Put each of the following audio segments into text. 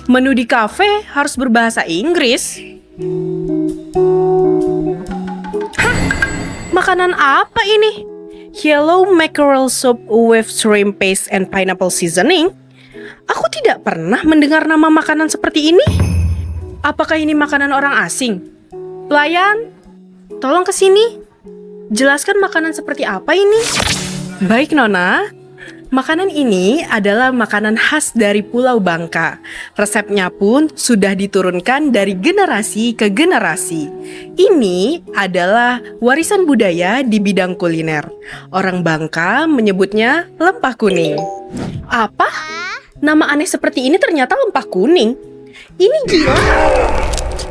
Menu di kafe harus berbahasa Inggris. Hah? Makanan apa ini? Yellow mackerel soup with shrimp paste and pineapple seasoning? Aku tidak pernah mendengar nama makanan seperti ini. Apakah ini makanan orang asing? Pelayan, tolong ke sini. Jelaskan makanan seperti apa ini? Baik, Nona. Makanan ini adalah makanan khas dari Pulau Bangka. Resepnya pun sudah diturunkan dari generasi ke generasi. Ini adalah warisan budaya di bidang kuliner. Orang Bangka menyebutnya lempah kuning. Apa? Nama aneh seperti ini ternyata lempah kuning. Ini gila.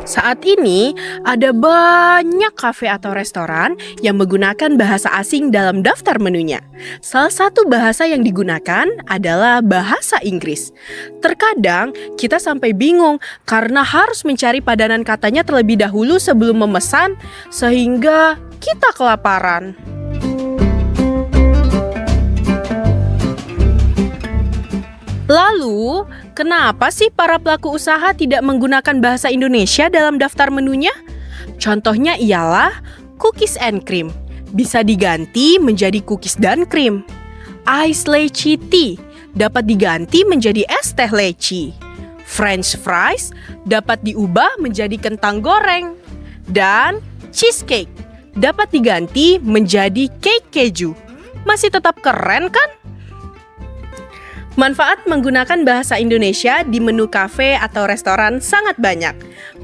Saat ini ada banyak kafe atau restoran yang menggunakan bahasa asing dalam daftar menunya. Salah satu bahasa yang digunakan adalah bahasa Inggris. Terkadang kita sampai bingung karena harus mencari padanan katanya terlebih dahulu sebelum memesan, sehingga kita kelaparan. Lalu, kenapa sih para pelaku usaha tidak menggunakan bahasa Indonesia dalam daftar menunya? Contohnya ialah cookies and cream. Bisa diganti menjadi cookies dan krim. Ice leci tea dapat diganti menjadi es teh leci. French fries dapat diubah menjadi kentang goreng. Dan cheesecake dapat diganti menjadi cake keju. Masih tetap keren kan? Manfaat menggunakan bahasa Indonesia di menu kafe atau restoran sangat banyak.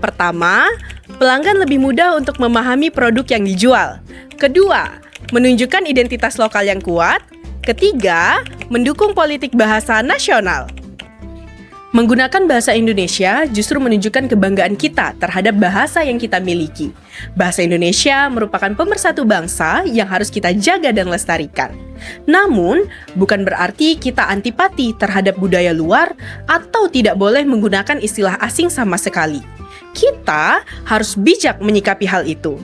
Pertama, pelanggan lebih mudah untuk memahami produk yang dijual. Kedua, menunjukkan identitas lokal yang kuat. Ketiga, mendukung politik bahasa nasional. Menggunakan bahasa Indonesia justru menunjukkan kebanggaan kita terhadap bahasa yang kita miliki. Bahasa Indonesia merupakan pemersatu bangsa yang harus kita jaga dan lestarikan. Namun, bukan berarti kita antipati terhadap budaya luar atau tidak boleh menggunakan istilah asing sama sekali. Kita harus bijak menyikapi hal itu.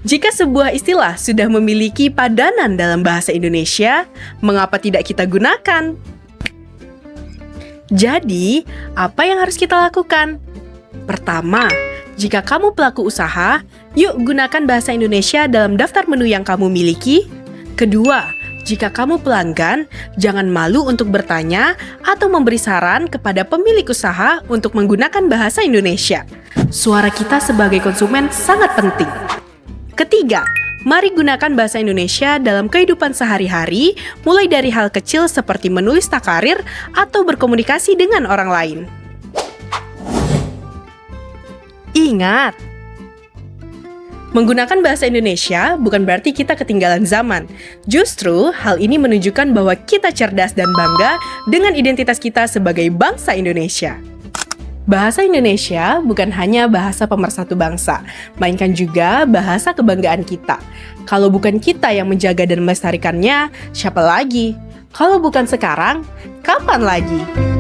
Jika sebuah istilah sudah memiliki padanan dalam bahasa Indonesia, mengapa tidak kita gunakan? Jadi, apa yang harus kita lakukan? Pertama, jika kamu pelaku usaha, yuk gunakan bahasa Indonesia dalam daftar menu yang kamu miliki. Kedua, jika kamu pelanggan, jangan malu untuk bertanya atau memberi saran kepada pemilik usaha untuk menggunakan bahasa Indonesia. Suara kita sebagai konsumen sangat penting. Ketiga, mari gunakan bahasa Indonesia dalam kehidupan sehari-hari, mulai dari hal kecil seperti menulis takarir atau berkomunikasi dengan orang lain. Ingat, menggunakan bahasa Indonesia bukan berarti kita ketinggalan zaman. Justru, hal ini menunjukkan bahwa kita cerdas dan bangga dengan identitas kita sebagai bangsa Indonesia. Bahasa Indonesia bukan hanya bahasa pemersatu bangsa, melainkan juga bahasa kebanggaan kita. Kalau bukan kita yang menjaga dan melestarikannya, siapa lagi? Kalau bukan sekarang, kapan lagi?